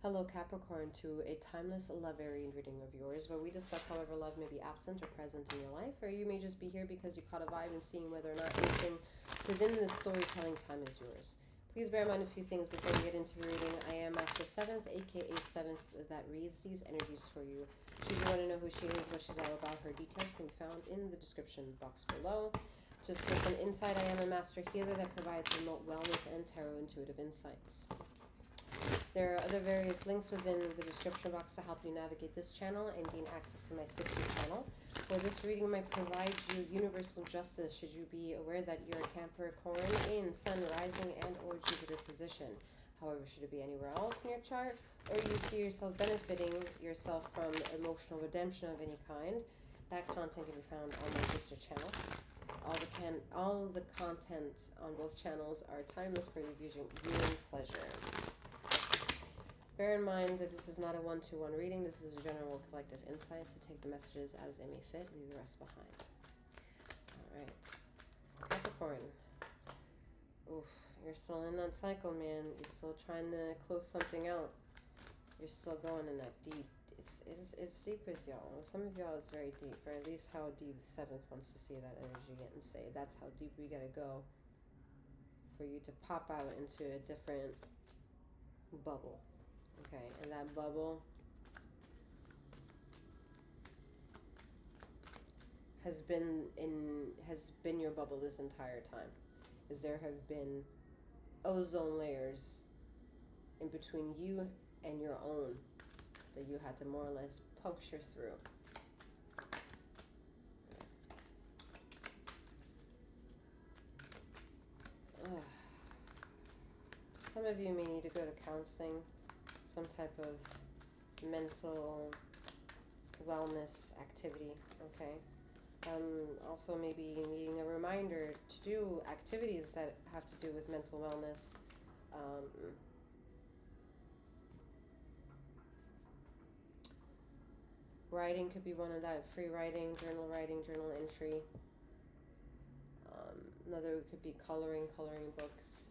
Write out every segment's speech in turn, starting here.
Hello Capricorn, to a timeless love variant reading of yours where we discuss however love may be absent or present in your life, or you may just be here because you caught a vibe and seeing whether or not anything within this storytelling time is yours. Please bear in mind a few things before we get into the reading. I am Master 7th, aka 7th, that reads these energies for you. Should you want to know who she is, what she's all about, her details can be found in the description box below. Just for some insight, I am a master healer that provides remote wellness and tarot intuitive insights. There are other various links within the description box to help you navigate this channel and gain access to my sister channel, where this reading might provide you universal justice should you be aware that you're a Capricorn in Sun, Rising, and or Jupiter position. However, should it be anywhere else in your chart, or you see yourself benefiting yourself from emotional redemption of any kind, that content can be found on my sister channel. All the content on both channels are timeless for your viewing pleasure. Bear in mind that this is not a one-to-one reading. This is a general collective insight, so take the messages as they may fit. Leave the rest behind. All right. Capricorn. Oof, you're still in that cycle, man. You're still trying to close something out. You're still going in that deep. It's deep with y'all. Some of y'all is very deep, or at least how deep Seventh wants to see that energy and say that's how deep we gotta go for you to pop out into a different bubble. Okay, and that bubble has been your bubble this entire time. Is there have been ozone layers in between you and your own that you had to more or less puncture through. Ugh. Some of you may need to go to counseling, some type of mental wellness activity, okay? Also maybe needing a reminder to do activities that have to do with mental wellness. Writing could be one of that. Free writing, journal entry. Another could be coloring books.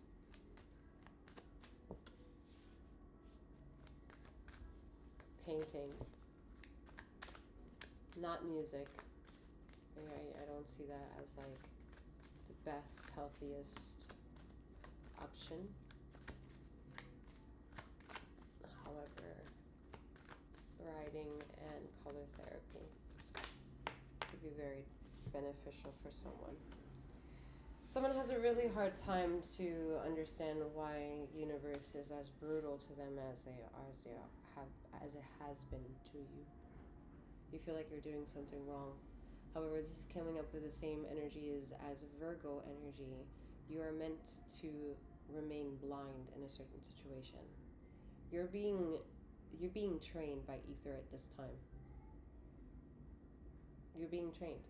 Painting. Not music. I don't see that as like the best, healthiest option. However, writing and color therapy could be very beneficial for someone. Someone has a really hard time to understand why universe is as brutal to them as it has been to you. You feel like you're doing something wrong. However, this is coming up with the same energy as Virgo energy. You are meant to remain blind in a certain situation. You're being trained by ether at this time. You're being trained.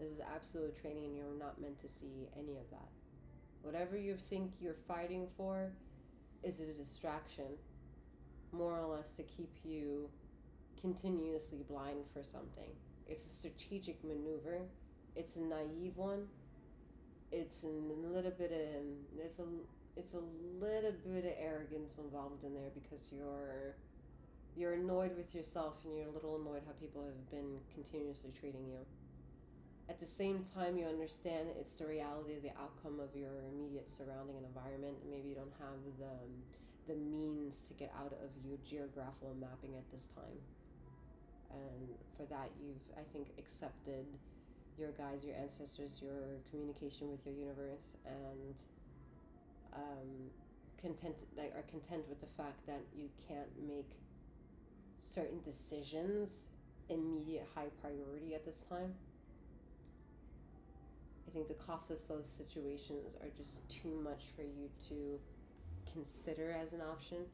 This is absolute training, and you're not meant to see any of that. Whatever you think you're fighting for is a distraction, more or less to keep you continuously blind for something. It's a strategic maneuver. It's a naive one. It's a little bit of arrogance involved in there because you're annoyed with yourself and you're a little annoyed how people have been continuously treating you. At the same time, you understand it's the reality of the outcome of your immediate surrounding and environment, and maybe you don't have the means to get out of your geographical mapping at this time. And for that, you've, I think, accepted your guides, your ancestors, your communication with your universe, and are content with the fact that you can't make certain decisions immediate high priority at this time. I think the cost of those situations are just too much for you to consider as an option.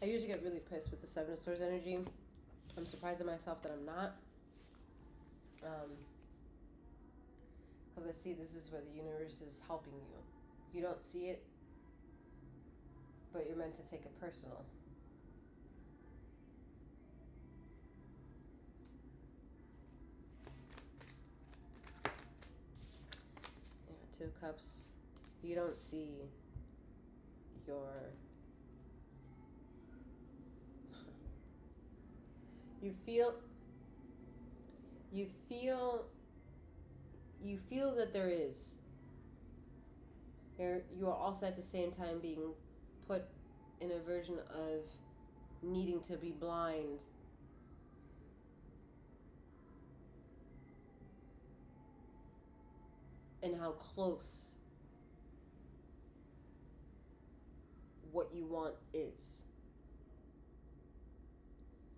I usually get really pissed with the Seven of Swords energy. I'm surprised at myself that I'm not. Because I see this is where the universe is helping you. You don't see it, but you're meant to take it personal. Two of Cups, you don't see your... You feel that there is. You are also at the same time being put in a version of needing to be blind. And how close what you want is.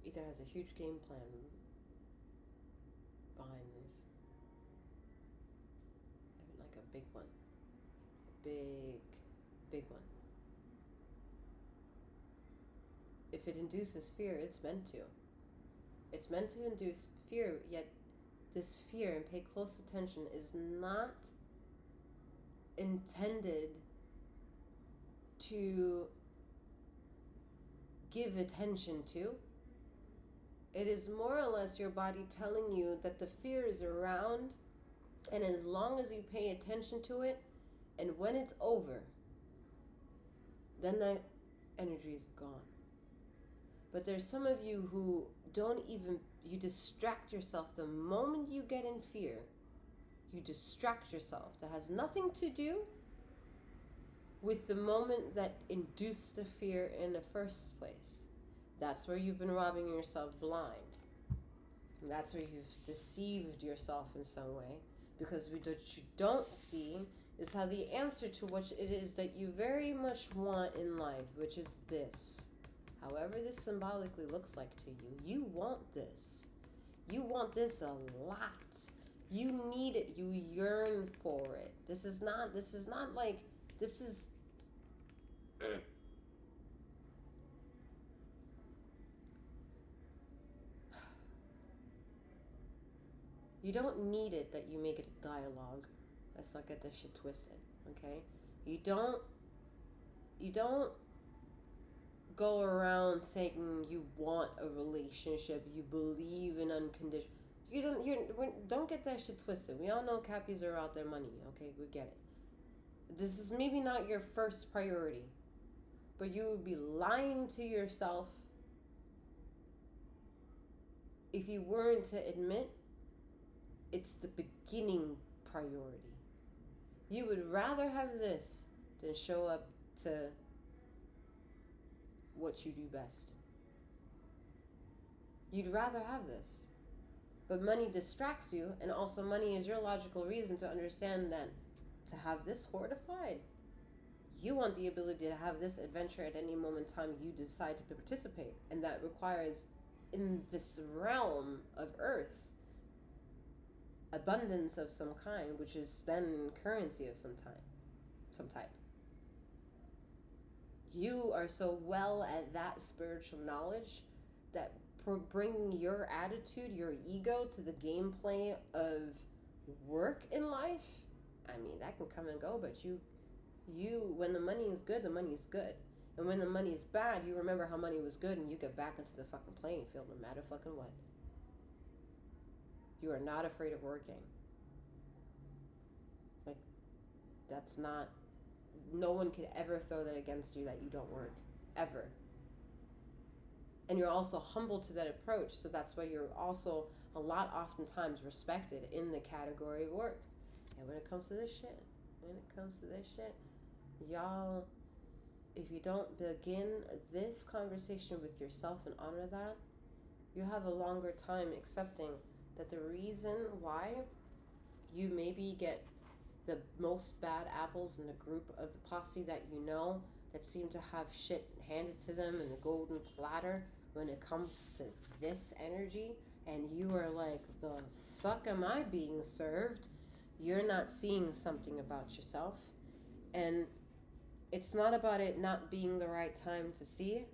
Either has a huge game plan behind this. Like a big one. Big one. If it induces fear, it's meant to. It's meant to induce fear, yet this fear, and pay close attention, is not intended to give attention to. It is more or less your body telling you that the fear is around, and as long as you pay attention to it, and when it's over, then that energy is gone. But there's some of you who you distract yourself the moment you get in fear. You distract yourself. That has nothing to do with the moment that induced the fear in the first place. That's where you've been robbing yourself blind. And that's where you've deceived yourself in some way. Because what you don't see is how the answer to what it is that you very much want in life, which is this. However this symbolically looks like to you, you want this. You want this a lot. You need it. You yearn for it. This is not like, this is... You don't need it that you make it a dialogue. Let's not get this shit twisted, okay? You don't go around saying you want a relationship, you believe in unconditional. Don't get that shit twisted. We all know Cappies are out there money, okay? We get it. This is maybe not your first priority, but you would be lying to yourself if you weren't to admit it's the beginning priority. You would rather have this than show up to what you do best. You'd rather have this. But money distracts you, and also money is your logical reason to understand that to have this fortified, you want the ability to have this adventure at any moment in time you decide to participate. And that requires, in this realm of earth, abundance of some kind, which is then currency of some type. You are so well at that spiritual knowledge that bringing your attitude, your ego to the gameplay of work in life, I mean, that can come and go, but you when the money is good, the money is good. And when the money is bad, you remember how money was good and you get back into the fucking playing field no matter fucking what. You are not afraid of working. Like, that's not... No one could ever throw that against you that you don't work. Ever. And you're also humble to that approach, so that's why you're also a lot oftentimes respected in the category of work. And when it comes to this shit, y'all, if you don't begin this conversation with yourself and honor that, you have a longer time accepting that the reason why you maybe get the most bad apples in the group of the posse that you know that seem to have shit handed to them in a golden platter when it comes to this energy, and you are like, the fuck am I being served? You're not seeing something about yourself. And it's not about it not being the right time to see it,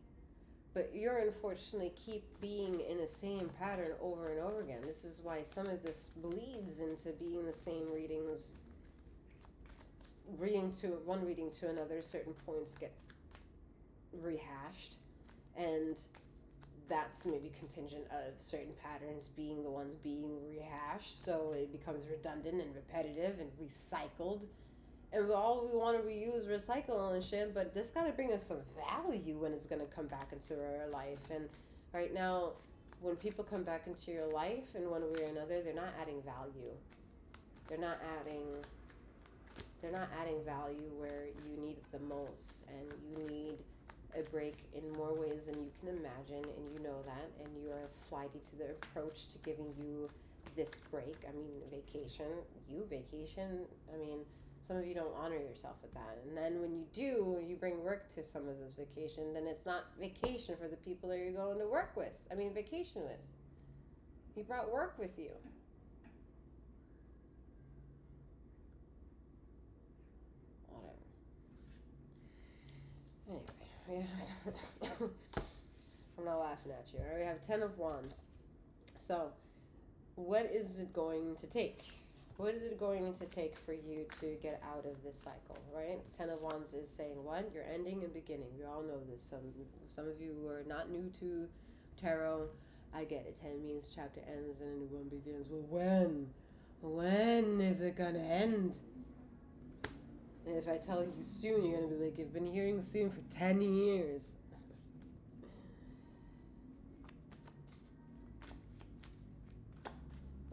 but you're unfortunately keep being in the same pattern over and over again. This is why some of this bleeds into being the same readings. One reading to another, certain points get rehashed, and that's maybe contingent of certain patterns being the ones being rehashed, so it becomes redundant and repetitive and recycled. And we want to reuse, recycle, and shit, but this got to bring us some value when it's going to come back into our life. And right now, when people come back into your life in one way or another, they're not adding value. They're not adding value where you need it the most, and you need a break in more ways than you can imagine, and you know that, and you are flighty to the approach to giving you this break. I mean, vacation. I mean, some of you don't honor yourself with that. And then when you do, you bring work to some of this vacation, then it's not vacation for the people that you're going to work with. I mean, vacation with. You brought work with you. Whatever. Anyway, I'm not laughing at you. All right, we have 10 of Wands. So, what is it going to take? What is it going to take for you to get out of this cycle, right? 10 of Wands is saying what? You're ending and beginning. We all know this. Some of you who are not new to tarot, I get it. 10 means chapter ends and a new one begins. Well, when? When is it going to end? And if I tell you soon, you're going to be like, you've been hearing soon for 10 years.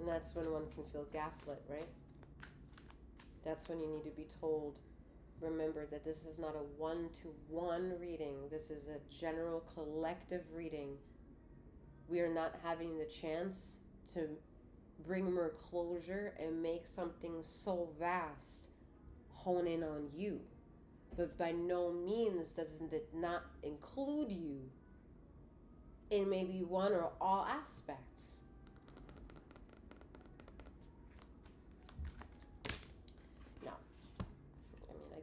And that's when one can feel gaslit, right? That's when you need to be told, remember that this is not a one-to-one reading. This is a general collective reading. We are not having the chance to bring more closure and make something so vast hone in on you. But by no means doesn't it not include you in maybe one or all aspects.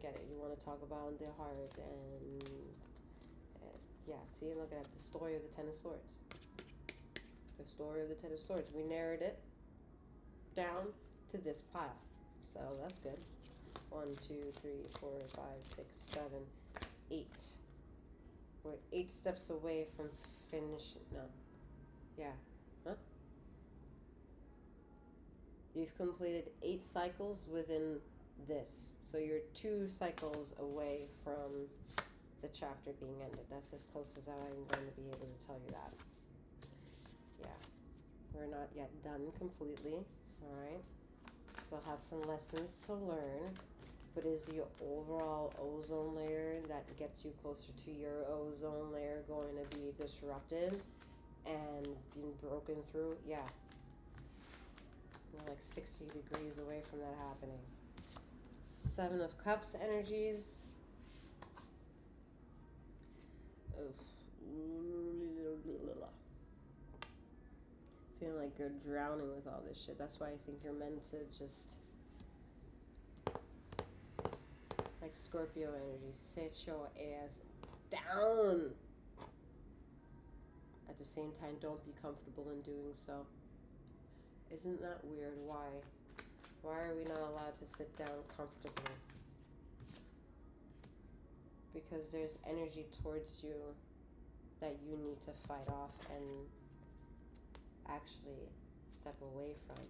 Get it. You want to talk about the heart and yeah, see, look at the story of the Ten of Swords. The story of the Ten of Swords. We narrowed it down to this pile. So that's good. 1, 2, 3, 4, 5, 6, 7, 8. We're 8 steps away from finishing. No. Yeah. Huh? You've completed 8 cycles within this. So you're 2 cycles away from the chapter being ended. That's as close as I'm going to be able to tell you that. Yeah. We're not yet done completely. Alright. Still have some lessons to learn. But is the overall ozone layer that gets you closer to your ozone layer going to be disrupted and being broken through? Yeah. We're like 60 degrees away from that happening. 7 of Cups energies. Feeling like you're drowning with all this shit. That's why I think you're meant to just, like Scorpio energy, sit your ass down. At the same time, don't be comfortable in doing so. Isn't that weird? Why? Why are we not allowed to sit down comfortably? Because there's energy towards you that you need to fight off and actually step away from.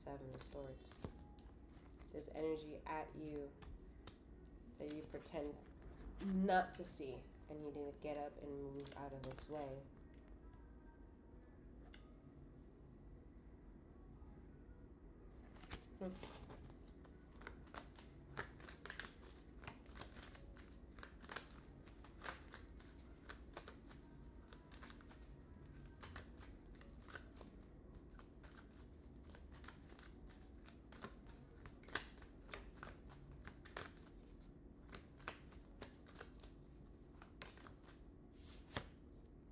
7 of Swords. There's energy at you that you pretend not to see and you need to get up and move out of its way.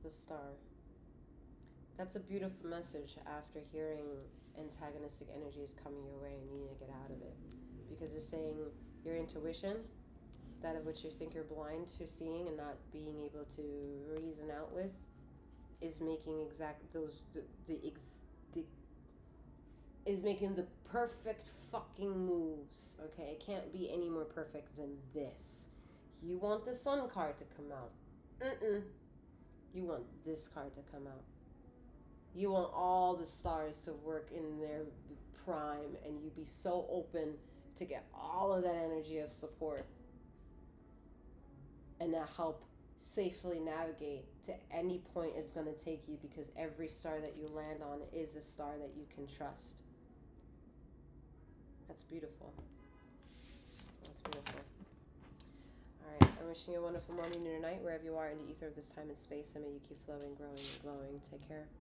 The Star. That's a beautiful message after hearing antagonistic energies coming your way and you need to get out of it. Because it's saying your intuition, that of which you think you're blind to seeing and not being able to reason out with, is making is making the perfect fucking moves. Okay, it can't be any more perfect than this. You want the Sun card to come out. You want this card to come out. You want all the stars to work in their prime and you be so open to get all of that energy of support and to help safely navigate to any point it's going to take you, because every star that you land on is a star that you can trust. That's beautiful. That's beautiful. All right, I'm wishing you a wonderful morning, noon, or night, wherever you are in the ether of this time and space, and may you keep flowing, growing, and glowing. Take care.